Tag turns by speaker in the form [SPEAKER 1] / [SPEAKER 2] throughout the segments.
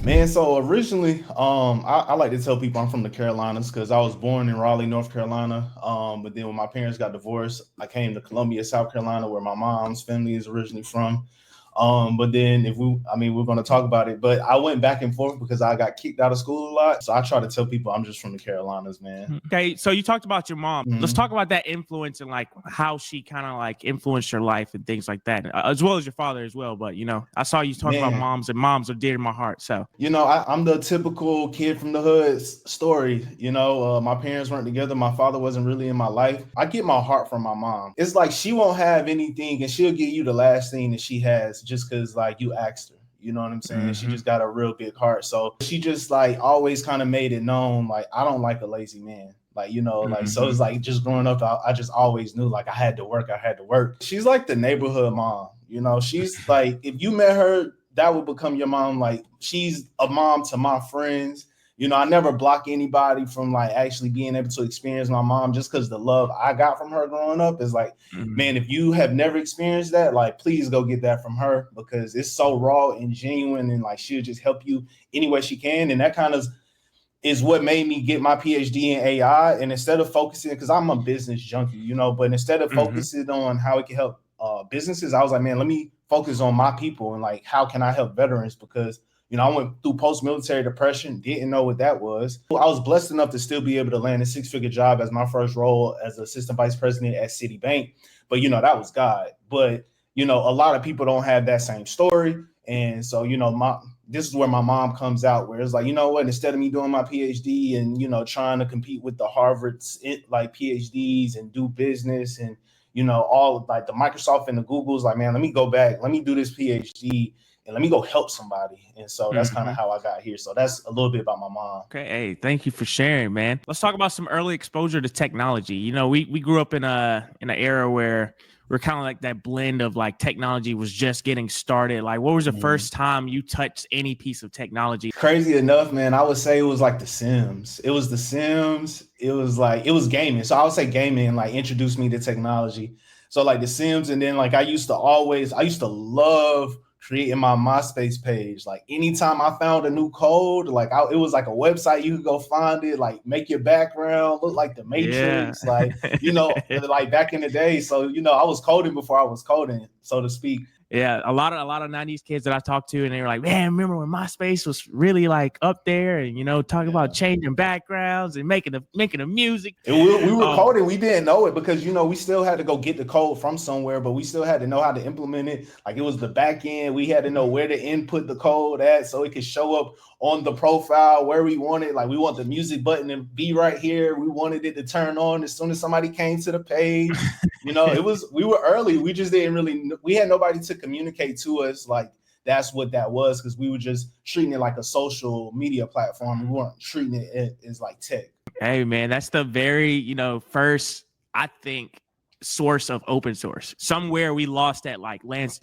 [SPEAKER 1] Man, so originally, I like to tell people I'm from the Carolinas because I was born in Raleigh, North Carolina. But then when my parents got divorced, I came to Columbia, South Carolina, where my mom's family is originally from. But then we're going to talk about it. But I went back and forth because I got kicked out of school a lot. So I try to tell people I'm just from the Carolinas, man.
[SPEAKER 2] Okay, so you talked about your mom. Let's
[SPEAKER 1] Mhm.
[SPEAKER 2] talk about that influence and like how she kind of like influenced your life and things like that, as well as your father as well. But I saw you talk about
[SPEAKER 1] Man,
[SPEAKER 2] moms, and moms are dear to my heart. So
[SPEAKER 1] I'm the typical kid from the hood story. My parents weren't together. My father wasn't really in my life. I get my heart from my mom. It's like she won't have anything and she'll give you the last thing that she has just because like you asked her. You know what I'm saying? She just got a real big heart. So she just like always kind of made it known, like, I don't like a lazy man. So it's like just growing up, I just always knew like I had to work. I had to work. She's like the neighborhood mom. She's like, if you met her, that would become your mom. Like, she's a mom to my friends. I never block anybody from like actually being able to experience my mom just because the love I got from her growing up is like, man, if you have never experienced that, like, please go get that from her because it's so raw and genuine, and like she'll just help you any way she can. And that kind of is what made me get my PhD in AI. And instead of focusing, because I'm a business junkie, but instead of focusing on how it can help businesses, I was like, man, let me focus on my people and like, how can I help veterans? Because, I went through post-military depression, didn't know what that was. I was blessed enough to still be able to land a six-figure job as my first role as assistant vice president at Citibank. But, that was God. But, a lot of people don't have that same story. And so, this is where my mom comes out, where it's like, you know what, instead of me doing my PhD and, trying to compete with the Harvards, like PhDs and do business and, all like the Microsoft and the Googles, like, man, let me go back, let me do this PhD and let me go help somebody. And so that's kind of how I got here. So that's a little bit about my mom.
[SPEAKER 2] Okay, hey, thank you for sharing, man. Let's talk about some early exposure to technology. We grew up in an era where we're kind of like that blend of like technology was just getting started. Like, what was the first time you touched any piece of technology?
[SPEAKER 1] Crazy enough, man, I would say it was like The Sims. It was The Sims. It was gaming. So I would say gaming like introduced me to technology. So like The Sims, and then like I used to love creating my MySpace page. Like anytime I found a new code, like it was like a website, you could go find it, like make your background look like the Matrix, like like back in the day. So I was coding before I was coding, so to speak.
[SPEAKER 2] Yeah, a lot of 90s kids that I talked to, and they were like, man, remember when MySpace was really like up there and talking about changing backgrounds and making the music.
[SPEAKER 1] We were coding, we didn't know it because we still had to go get the code from somewhere, but we still had to know how to implement it. Like, it was the back end, we had to know where to input the code at so it could show up on the profile where we wanted. Like, we want the music button to be right here, we wanted it to turn on as soon as somebody came to the page. We were early, we just didn't really, we had nobody to communicate to us like that's what that was, because we were just treating it like a social media platform. We weren't treating it as like tech.
[SPEAKER 2] Hey, man, that's the very, first, I think, source of open source. Somewhere we lost that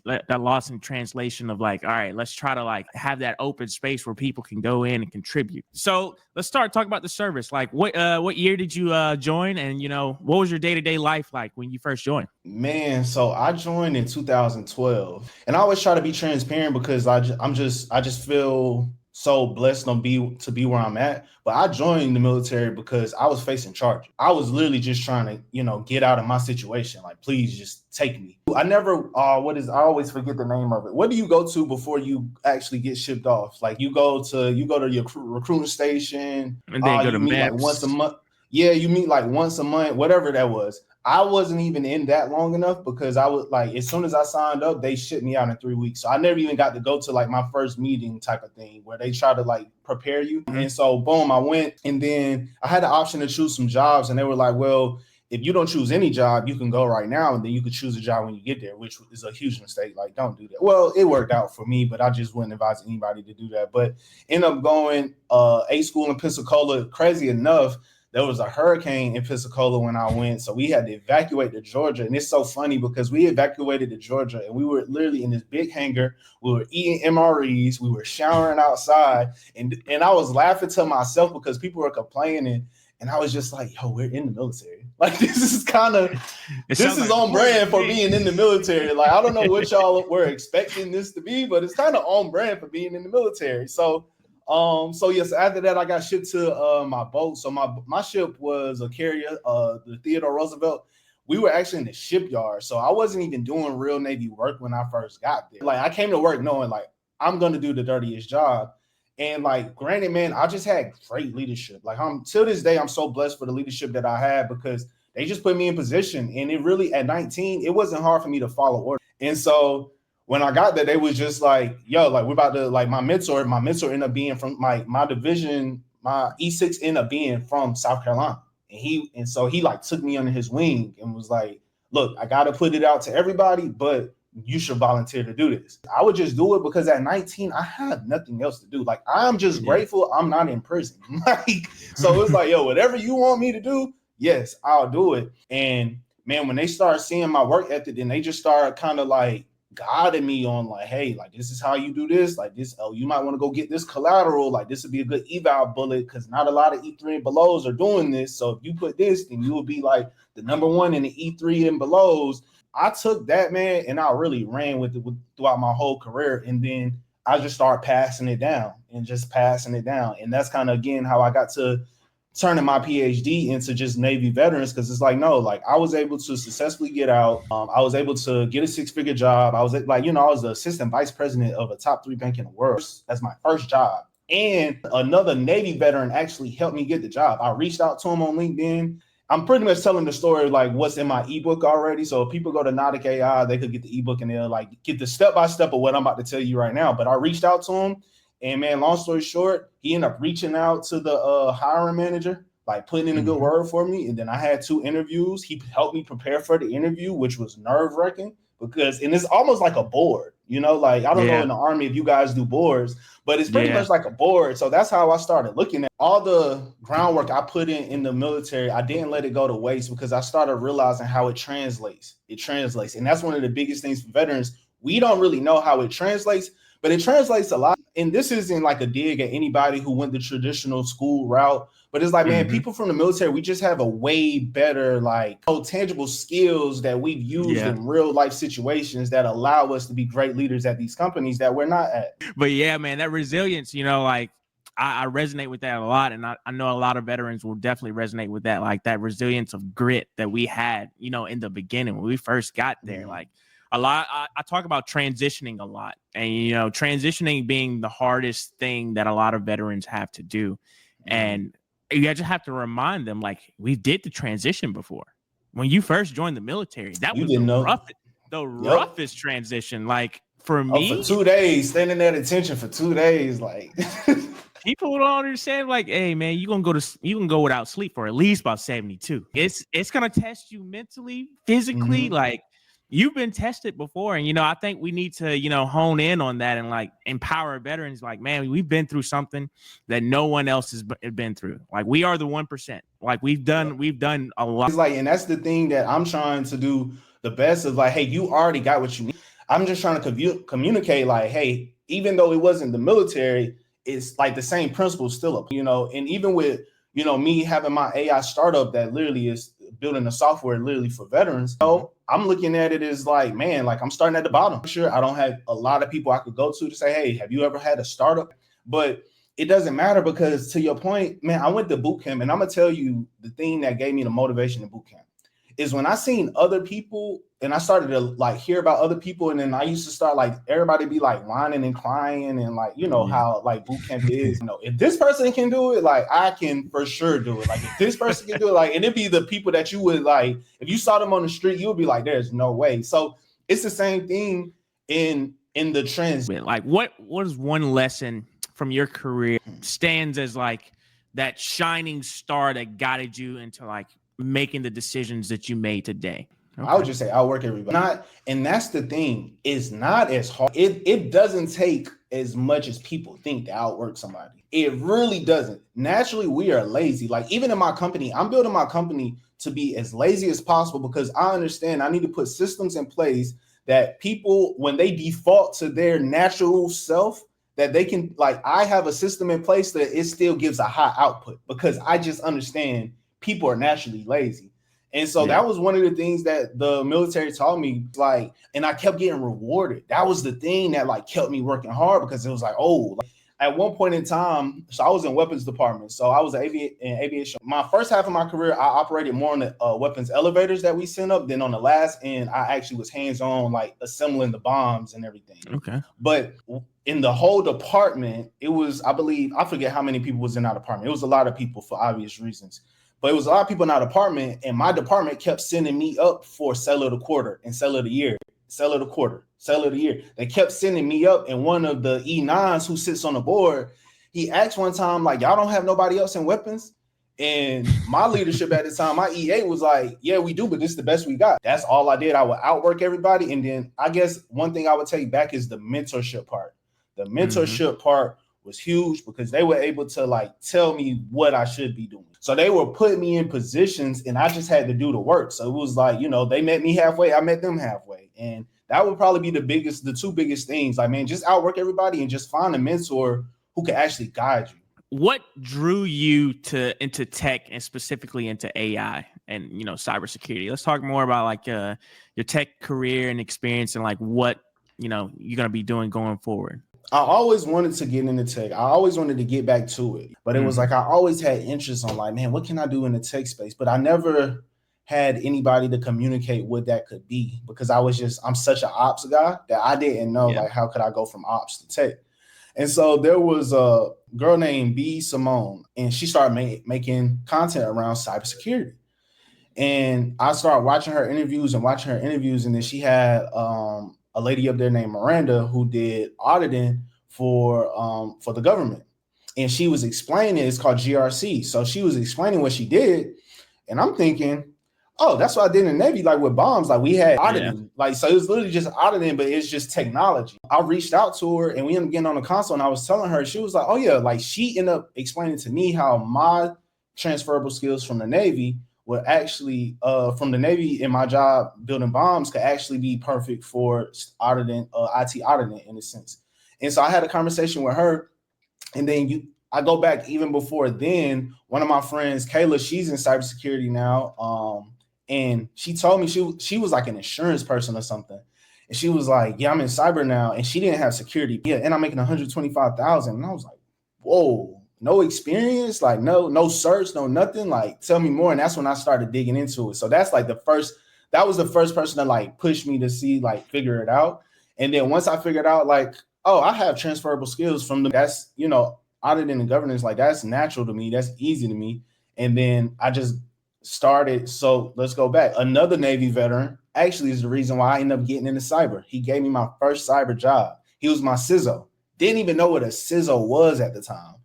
[SPEAKER 2] that lost in translation of like, all right, let's try to like have that open space where people can go in and contribute. So let's start talking about the service. Like, what year did you join, and what was your day-to-day life like when you first joined?
[SPEAKER 1] Man, so I joined in 2012, and I always try to be transparent because I just feel so blessed to be where I'm at. But I joined the military because I was facing charges. I was literally just trying to, get out of my situation. Like, please just take me. I never, I always forget the name of it. What do you go to before you actually get shipped off? Like, you go to your recruiting station,
[SPEAKER 2] And then go to
[SPEAKER 1] you meet like
[SPEAKER 2] MEPS.
[SPEAKER 1] once a month. Yeah, you meet like once a month, whatever that was. I wasn't even in that long enough because I was like, as soon as I signed up, they shipped me out in 3 weeks. So I never even got to go to like my first meeting type of thing where they try to like prepare you. And so boom, I went, and then I had the option to choose some jobs, and they were like, well, if you don't choose any job, you can go right now, and then you could choose a job when you get there, which is a huge mistake. Like, don't do that. Well, it worked out for me, but I just wouldn't advise anybody to do that. But end up going a school in Pensacola. Crazy enough, there was a hurricane in Pensacola when I went, so we had to evacuate to Georgia. And it's so funny because we evacuated to Georgia, and we were literally in this big hangar. We were eating MREs, we were showering outside, and I was laughing to myself because people were complaining, and I was just like, yo, we're in the military. Like, this is on brand for being in the military. Like, I don't know what y'all were expecting this to be, but it's kind of on brand for being in the military. So So yes, after that I got shipped to my boat. So my ship was a carrier, the Theodore Roosevelt. We were actually in the shipyard, so I wasn't even doing real Navy work when I first got there. Like I came to work knowing like I'm gonna do the dirtiest job. And like, granted, man, I just had great leadership. Like I'm till this day, I'm so blessed for the leadership that I had because they just put me in position. And it really at 19, it wasn't hard for me to follow orders. And so when I got there, they was just like, yo, like we're about to like my mentor ended up being from my division, my E6 ended up being from South Carolina. And so he like took me under his wing and was like, look, I gotta put it out to everybody, but you should volunteer to do this. I would just do it because at 19, I have nothing else to do. Like I'm just grateful I'm not in prison. Like, so it's like, yo, whatever you want me to do, yes, I'll do it. And man, when they start seeing my work ethic, then they just start kind of like guiding me on like, hey, like this is how you do this, like this, oh, you might want to go get this collateral, like this would be a good eval bullet because not a lot of E3 and belows are doing this. So if you put this, then you will be like the number one in the E3 and belows. I took that, man, and I really ran with it throughout my whole career. And then I just started passing it down and just passing it down. And that's kind of, again, how I got to turning my PhD into just Navy veterans, because it's like, no, like I was able to successfully get out. I was able to get a 6-figure job. I was like, I was the assistant vice president of a top 3 bank in the world. That's my first job. And another Navy veteran actually helped me get the job. I reached out to him on LinkedIn. I'm pretty much telling the story like what's in my ebook already. So if people go to NautiQ.ai, they could get the ebook and they'll like get the step-by-step of what I'm about to tell you right now. But I reached out to him, and man, long story short, he ended up reaching out to the hiring manager, like putting in a good word for me. And then I had 2 interviews. He helped me prepare for the interview, which was nerve-wracking because, and it's almost like a board, like I don't know in the Army if you guys do boards, but it's pretty much like a board. So that's how I started looking at all the groundwork I put in the military. I didn't let it go to waste because I started realizing how it translates. And that's one of the biggest things for veterans. We don't really know how it translates, but it translates a lot. And this isn't like a dig at anybody who went the traditional school route, but it's like, man, people from the military, we just have a way better, like, tangible skills that we've used in real life situations that allow us to be great leaders at these companies that we're not at.
[SPEAKER 2] But yeah, man, that resilience, like I resonate with that a lot. And I know a lot of veterans will definitely resonate with that, like that resilience of grit that we had, in the beginning when we first got there. Like a lot, I talk about transitioning a lot, and, transitioning being the hardest thing that a lot of veterans have to do. And you just have to remind them, like, we did the transition before. When you first joined the military, that was the roughest transition. Like for me,
[SPEAKER 1] for 2 days, standing at attention for 2 days, like
[SPEAKER 2] people don't understand. Like, hey, man, you can go without sleep for at least about 72. It's gonna test you mentally, physically, like. You've been tested before, and I think we need to hone in on that and like empower veterans. Like, man, we've been through something that no one else has been through. Like, we are the 1%. Like, we've done a lot.
[SPEAKER 1] It's like, and that's the thing that I'm trying to do the best of. Like, hey, you already got what you need. I'm just trying to communicate. Like, hey, even though it wasn't the military, it's like the same principle still up. And even with me having my AI startup that literally is building the software literally for veterans. I'm looking at it as like, man, like I'm starting at the bottom. Sure, I don't have a lot of people I could go to say, hey, have you ever had a startup? But it doesn't matter because, to your point, man, I went to boot camp, and I'm gonna tell you the thing that gave me the motivation in boot camp is when I seen other people and I started to like hear about other people, and then I used to start like everybody be like whining and crying and like how like boot camp is. If this person can do it, like I can for sure do it. Like if this person can do it, like, and it'd be the people that you would like if you saw them on the street, you would be like, there's no way. So it's the same thing in the trends.
[SPEAKER 2] Like what is one lesson from your career stands as like that shining star that guided you into like making the decisions that you made today?
[SPEAKER 1] Okay. I would just say outwork everybody. And that's the thing. It's not as hard. It doesn't take as much as people think to outwork somebody. It really doesn't. Naturally, we are lazy. Like even in my company, I'm building my company to be as lazy as possible because I understand I need to put systems in place that people, when they default to their natural self, that they can, like, I have a system in place that it still gives a high output because I just understand people are naturally lazy. And so that was one of the things that the military taught me, like, and I kept getting rewarded. That was the thing that like kept me working hard because it was like, at one point in time, so I was in weapons department. So I was in aviation. My first half of my career, I operated more on the weapons elevators that we sent up. Then on the last end, I actually was hands-on, like assembling the bombs and everything.
[SPEAKER 2] Okay.
[SPEAKER 1] But in the whole department, it was, I believe, I forget how many people was in our department. It was a lot of people for obvious reasons. But it was a lot of people in our department, and my department kept sending me up for seller of the quarter and seller of the year, seller of the quarter, seller of the year. They kept sending me up, and one of the E9s who sits on the board, he asked one time, like, y'all don't have nobody else in weapons? And my leadership at the time, my E8 was like, yeah, we do, but this is the best we got. That's all I did. I would outwork everybody. And then I guess one thing I would take back is the mentorship part. The mentorship part was huge because they were able to like tell me what I should be doing. So they were putting me in positions and I just had to do the work. So it was like, you know, they met me halfway, I met them halfway. And that would probably be the two biggest things. Like, man, just outwork everybody and just find a mentor who can actually guide you.
[SPEAKER 2] What drew you into tech and specifically into AI and, you know, cybersecurity? Let's talk more about like your tech career and experience and like what, you know, you're going to be doing going forward.
[SPEAKER 1] I always wanted to get into tech. I always wanted to get back to it, but it was like, I always had interest on like, man, what can I do in the tech space? But I never had anybody to communicate what that could be because I'm such an ops guy that I didn't know like, how could I go from ops to tech? And so there was a girl named B. Simone, and she started making content around cybersecurity. And I started watching her interviews, and then she had a lady up there named Miranda who did auditing for the government. And she was explaining, it's called GRC. So she was explaining what she did. And I'm thinking, oh, that's what I did in the Navy, like with bombs, like we had auditing. Yeah. Like, so it was literally just auditing, but it's just technology. I reached out to her and we ended up getting on the console and I was telling her, she was like, oh yeah, like she ended up explaining to me how my transferable skills from the Navy would actually, from the Navy in my job building bombs could actually be perfect for auditing, IT auditing in a sense. And so I had a conversation with her and then I go back even before then, one of my friends, Kayla, she's in cybersecurity now. And she told me she was like an insurance person or something. And she was like, yeah, I'm in cyber now. And she didn't have security. Yeah, and I'm making $125,000. And I was like, whoa, no experience, like no certs, no nothing. Like, tell me more. And that's when I started digging into it. So that's like that was the first person to like push me to see, like, figure it out. And then once I figured out, like, oh, I have transferable skills from that's, you know, auditing and governance, like that's natural to me. That's easy to me. And then I just started. So let's go back. Another Navy veteran actually is the reason why I ended up getting into cyber. He gave me my first cyber job. He was my CISO. Didn't even know what a CISO was at the time.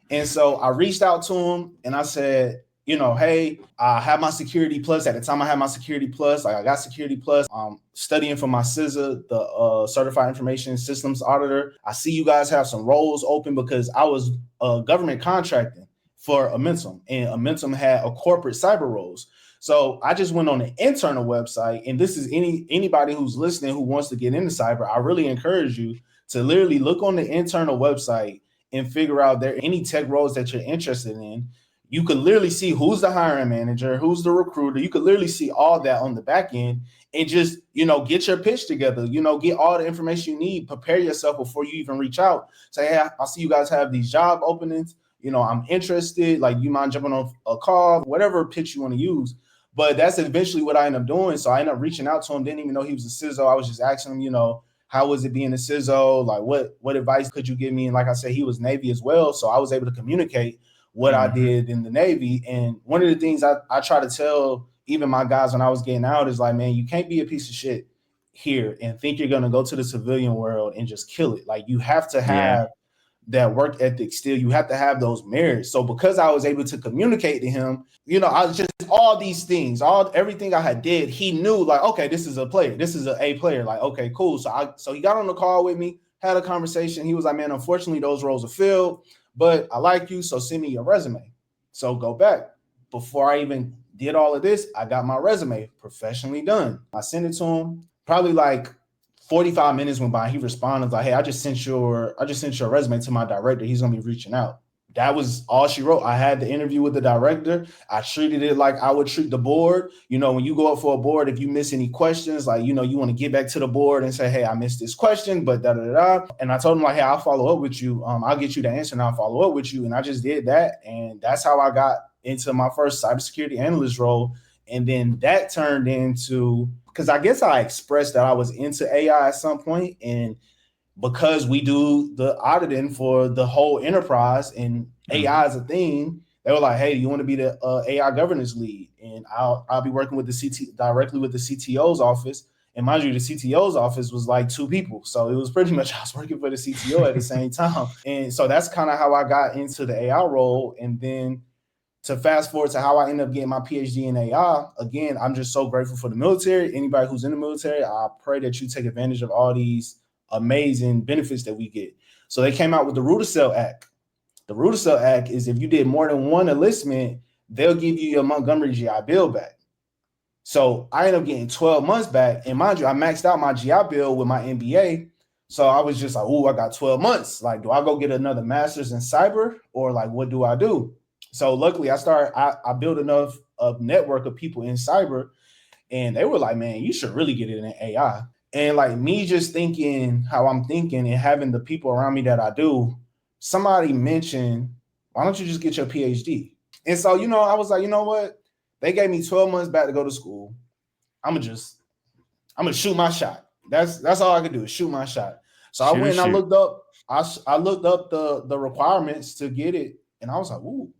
[SPEAKER 1] And so I reached out to him and I said, you know, hey, I have my Security Plus. At the time I had my Security Plus. Like I got Security Plus. I'm studying for my CISA, the Certified Information Systems Auditor. I see you guys have some roles open because I was government contracting for Amentum, and Amentum had a corporate cyber roles. So I just went on the internal website, and this is anybody who's listening who wants to get into cyber, I really encourage you to literally look on the internal website and figure out there any tech roles that you're interested in. You could literally see who's the hiring manager, who's the recruiter. You could literally see all that on the back end and just, you know, get your pitch together, you know, get all the information you need, prepare yourself before you even reach out. Say, hey, I see you guys have these job openings. You know, I'm interested, like you mind jumping on a call, whatever pitch you want to use. But that's eventually what I ended up doing. So I ended up reaching out to him, didn't even know he was a CISO. I was just asking him, you know, how was it being a CISO? Like what advice could you give me? And like I said, he was Navy as well. So I was able to communicate what I did in the Navy. And one of the things I try to tell even my guys when I was getting out is like, man, you can't be a piece of shit here and think you're going to go to the civilian world and just kill it. Like you have to have that work ethic still. You have to have those merits. So because I was able to communicate to him, you know, I was just all these things, everything I had did, he knew like, okay, this is a player. This is an A player. Like, okay, cool. So he got on the call with me, had a conversation. He was like, man, unfortunately, those roles are filled, but I like you. So send me your resume. So go back. Before I even did all of this, I got my resume professionally done. I sent it to him. Probably like 45 minutes went by. He responded like, hey, I just sent your resume to my director. He's going to be reaching out. That was all she wrote. I had the interview with the director. I treated it like I would treat the board. When you go up for a board, if you miss any questions, like, you want to get back to the board and say, hey, I missed this question, but da da da. And I told him, like, hey, I'll follow up with you. I'll get you the answer and I'll follow up with you. And I just did that. And that's how I got into my first cybersecurity analyst role. And then that turned into, because I guess I expressed that I was into AI at some point, and because we do the auditing for the whole enterprise and AI is a thing, they were like, hey, do you want to be the AI governance lead? And I'll be working with directly with the CTO's office. And mind you, the CTO's office was like 2 people. So it was pretty much I was working for the CTO at the same time. And so that's kind of how I got into the AI role. And then to fast forward to how I ended up getting my PhD in AI, again, I'm just so grateful for the military. Anybody who's in the military, I pray that you take advantage of all these amazing benefits that we get. So they came out with the Rudisill Act. The Rudisill Act is if you did more than one enlistment, they'll give you your Montgomery GI Bill back. So I ended up getting 12 months back. And mind you, I maxed out my GI Bill with my MBA. So I was just like, oh, I got 12 months. Like, do I go get another master's in cyber, or like, what do I do? So luckily I built enough of network of people in cyber, and they were like, man, you should really get it in AI. And like me just thinking how I'm thinking and having the people around me that I do, somebody mentioned, why don't you just get your PhD? And so, I was like, you know what? They gave me 12 months back to go to school. I'm gonna shoot my shot. That's all I could do is shoot my shot. So I went and I looked up, I looked up the requirements to get it, and I was like, ooh,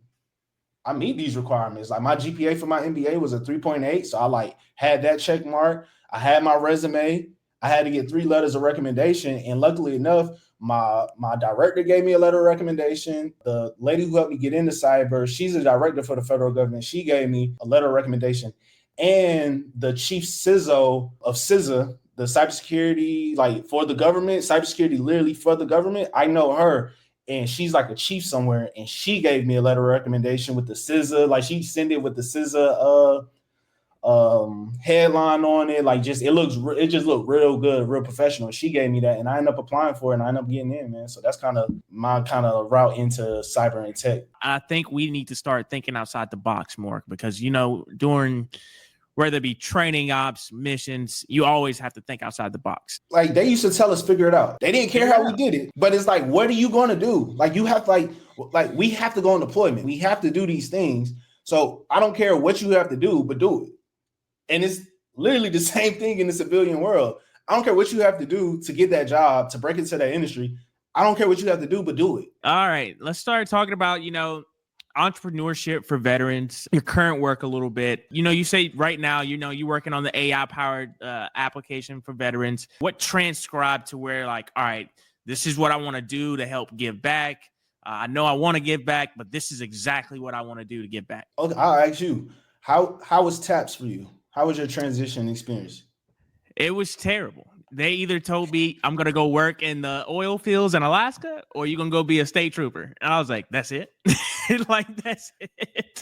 [SPEAKER 1] I meet these requirements. Like my GPA for my MBA was a 3.8. So I like had that check mark. I had my resume. I had to get 3 letters of recommendation. And luckily enough, my director gave me a letter of recommendation. The lady who helped me get into cyber, she's a director for the federal government. She gave me a letter of recommendation. And the chief CISO of CISA, the cybersecurity, like for the government, cybersecurity literally for the government, I know her. And she's like a chief somewhere, and she gave me a letter of recommendation with the CISA. Like she sent it with the CISA headline on it. Like it just looked real good, real professional. She gave me that, and I ended up applying for it, and I ended up getting in, man. So that's kind of my kind of route into cyber and tech.
[SPEAKER 2] I think we need to start thinking outside the box more, because during whether it be training ops, missions, you always have to think outside the box.
[SPEAKER 1] Like they used to tell us, figure it out. They didn't care how we did it, but it's like, what are you going to do? Like you have to like we have to go on deployment. We have to do these things. So I don't care what you have to do, but do it. And it's literally the same thing in the civilian world. I don't care what you have to do to get that job, to break into that industry. I don't care what you have to do, but do it.
[SPEAKER 2] All right, let's start talking about, entrepreneurship for veterans, your current work a little bit. You say right now, you're working on the AI powered application for veterans. What transcribed to where like, all right, this is what I want to do to help give back. I know I want to give back, but this is exactly what I want to do to give back.
[SPEAKER 1] Okay, I'll ask you, how was TAPS for you? How was your transition experience?
[SPEAKER 2] It was terrible. They either told me I'm going to go work in the oil fields in Alaska, or you're going to go be a state trooper. And I was like, that's it. Like, that's it.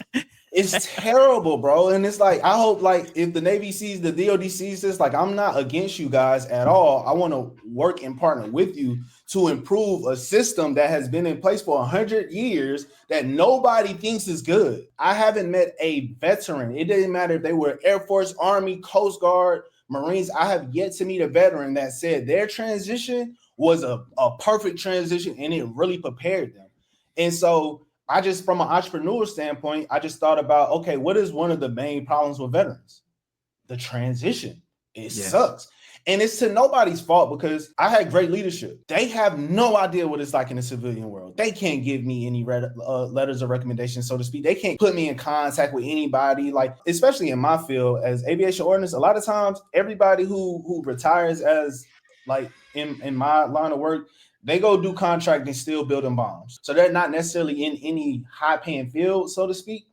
[SPEAKER 1] It's terrible, bro. And it's like, I hope like if the Navy sees, the DOD sees this, like I'm not against you guys at all. I want to work and partner with you to improve a system that has been in place for 100 years that nobody thinks is good. I haven't met a veteran. It doesn't matter if they were Air Force, Army, Coast Guard, Marines. I have yet to meet a veteran that said their transition was a perfect transition and it really prepared them. And so I just, from an entrepreneur standpoint, I just thought about, okay, what is one of the main problems with veterans? The transition. It sucks. And it's to nobody's fault because I had great leadership. They have no idea what it's like in the civilian world. They can't give me any letters of recommendation, so to speak. They can't put me in contact with anybody. Like, especially in my field as aviation ordnance, a lot of times everybody who retires as like in my line of work, they go do contracting still building bombs. So they're not necessarily in any high paying field, so to speak.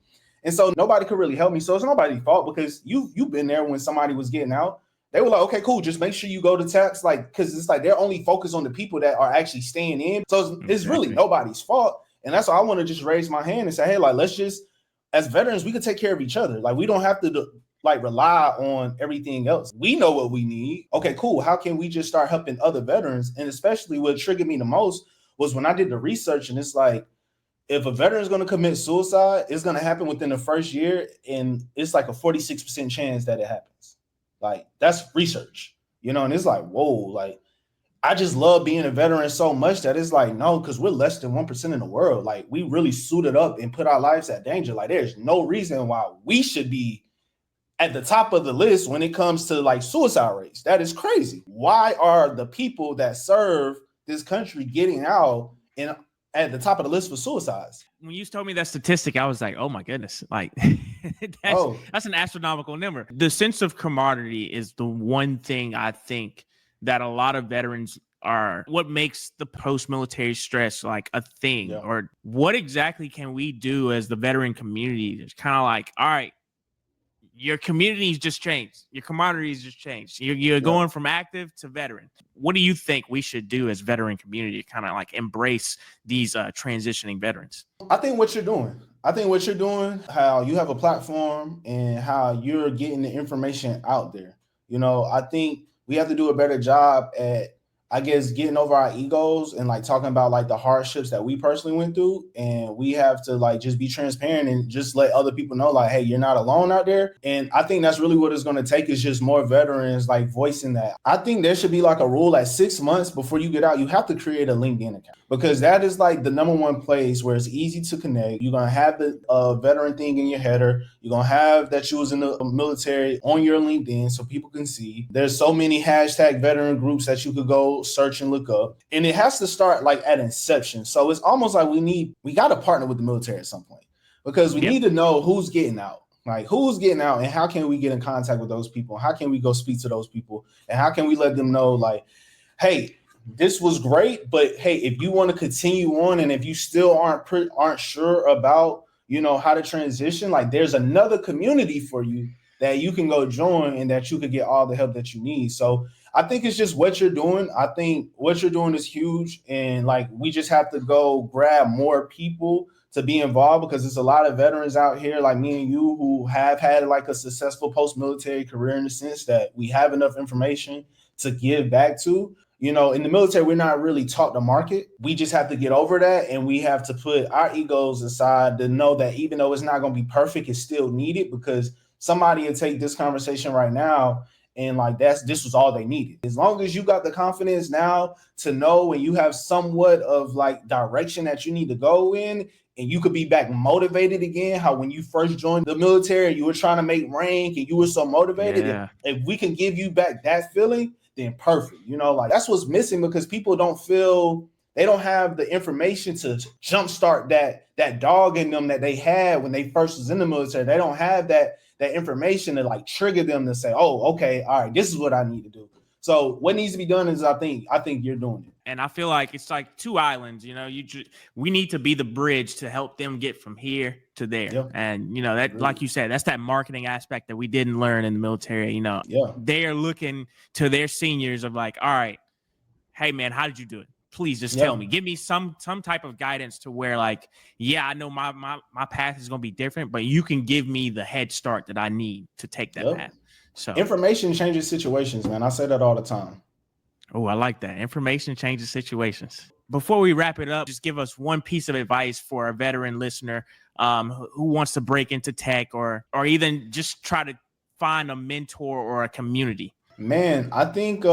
[SPEAKER 1] And so nobody could really help me. So it's nobody's fault because you've been there when somebody was getting out. They were like, okay, cool. Just make sure you go to TAPS, like, because it's like they're only focused on the people that are actually staying in. So it's really nobody's fault. And that's why I want to just raise my hand and say, hey, like, let's just, as veterans, we can take care of each other. Like, we don't have to like rely on everything else. We know what we need. Okay, cool. How can we just start helping other veterans? And especially what triggered me the most was when I did the research, and it's like, if a veteran is going to commit suicide, it's going to happen within the first year, and it's like a 46% chance that it happens. Like, that's research, and it's like, whoa, like, I just love being a veteran so much that it's like, no, because we're less than 1% in the world. Like, we really suited up and put our lives at danger. Like, there's no reason why we should be at the top of the list when it comes to like suicide rates. That is crazy. Why are the people that serve this country getting out and at the top of the list for suicides?
[SPEAKER 2] When you told me that statistic, I was like, oh my goodness, like that's an astronomical number. The sense of camaraderie is the one thing I think that a lot of veterans are what makes the post-military stress like a thing.
[SPEAKER 1] Yeah.
[SPEAKER 2] Or what exactly can we do as the veteran community? It's kind of like, all right, your community's just changed. Your camaraderie's just changed. You're going from active to veteran. What do you think we should do as veteran community to kind of like embrace these transitioning veterans?
[SPEAKER 1] I think what you're doing, how you have a platform and how you're getting the information out there. I think we have to do a better job at, I guess, getting over our egos and like talking about like the hardships that we personally went through. And we have to like just be transparent and just let other people know like, hey, you're not alone out there. And I think that's really what it's going to take, is just more veterans like voicing that. I think there should be like a rule at 6 months before you get out, you have to create a LinkedIn account, because that is like the number one place where it's easy to connect. You're going to have the veteran thing in your header. You're going to have that you was in the military on your LinkedIn so people can see. There's so many hashtag veteran groups that you could go search and look up. And it has to start like at inception. So it's almost like we got to partner with the military at some point, because we need to know who's getting out. Like, who's getting out and how can we get in contact with those people? How can we go speak to those people? And how can we let them know like, hey, this was great, but hey, if you want to continue on and if you still aren't sure about, how to transition, like there's another community for you that you can go join and that you could get all the help that you need. So I think it's just what you're doing. I think what you're doing is huge. And like, we just have to go grab more people to be involved, because there's a lot of veterans out here like me and you who have had like a successful post-military career, in the sense that we have enough information to give back to. In the military, we're not really taught to market. We just have to get over that, and we have to put our egos aside to know that even though it's not going to be perfect, it's still needed, because somebody will take this conversation right now and like this was all they needed. As long as you got the confidence now to know and you have somewhat of like direction that you need to go in, and you could be back motivated again, how when you first joined the military, you were trying to make rank and you were so motivated.
[SPEAKER 2] Yeah.
[SPEAKER 1] If we can give you back that feeling, then perfect. Like that's what's missing, because people don't feel, they don't have the information to jumpstart that dog in them that they had when they first was in the military. They don't have that information to like trigger them to say, oh, okay, all right, this is what I need to do. So what needs to be done is I think you're doing it.
[SPEAKER 2] And I feel like it's like two islands, we need to be the bridge to help them get from here to there.
[SPEAKER 1] Yep.
[SPEAKER 2] And, that, really, like you said, that's that marketing aspect that we didn't learn in the military. They are looking to their seniors of like, all right, hey man, how did you do it? Please just tell me, give me some type of guidance to where like, yeah, I know my path is going to be different, but you can give me the head start that I need to take that path. So
[SPEAKER 1] information changes situations, man. I say that all the time.
[SPEAKER 2] Oh, I like that. Information changes situations. Before we wrap it up, just give us one piece of advice for a veteran listener who wants to break into tech or even just try to find a mentor or a community.
[SPEAKER 1] Man, I think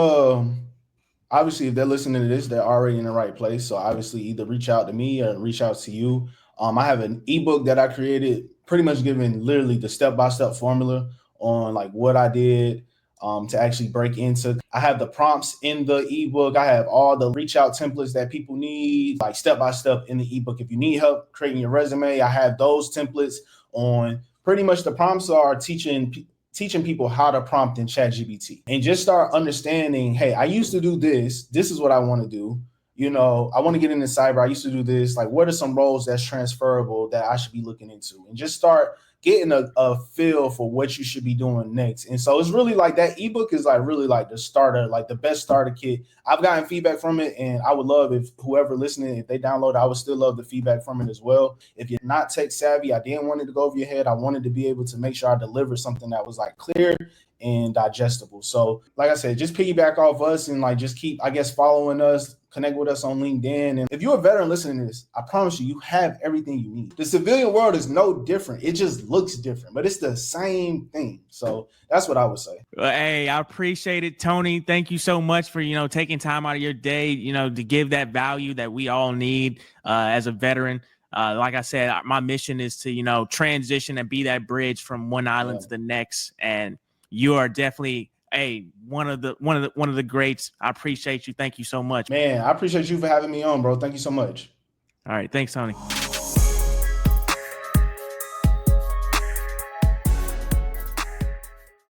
[SPEAKER 1] obviously if they're listening to this, they're already in the right place. So obviously either reach out to me or reach out to you. I have an ebook that I created, pretty much giving literally the step-by-step formula on like what I did to actually break into. I have the prompts in the ebook. I have all the reach out templates that people need, like step-by-step in the ebook. If you need help creating your resume, I have those templates on. Pretty much the prompts are teaching people how to prompt in ChatGPT and just start understanding, hey, I used to do this. This is what I want to do. I want to get into cyber. I used to do this. Like, what are some roles that's transferable that I should be looking into? And just start getting a feel for what you should be doing next. And so it's really like that ebook is like really like the starter, like the best starter kit. I've gotten feedback from it, and I would love if whoever listening, if they download it, I would still love the feedback from it as well. If you're not tech savvy, I didn't want it to go over your head. I wanted to be able to make sure I delivered something that was like clear and digestible. So like I said, just piggyback off us and like just keep, I guess, following us, connect with us on LinkedIn. And if you're a veteran listening to this, I promise you, you have everything you need. The civilian world is no different. It just looks different, but it's the same thing. So that's what I would say.
[SPEAKER 2] Hey, I appreciate it, Tony. Thank you so much for, taking time out of your day, to give that value that we all need as a veteran. Like I said, my mission is to, transition and be that bridge from one island to the next. And you are definitely one of the greats. I appreciate you. Thank you so much.
[SPEAKER 1] Man, I appreciate you for having me on, bro. Thank you so much.
[SPEAKER 2] All right. Thanks, Tony.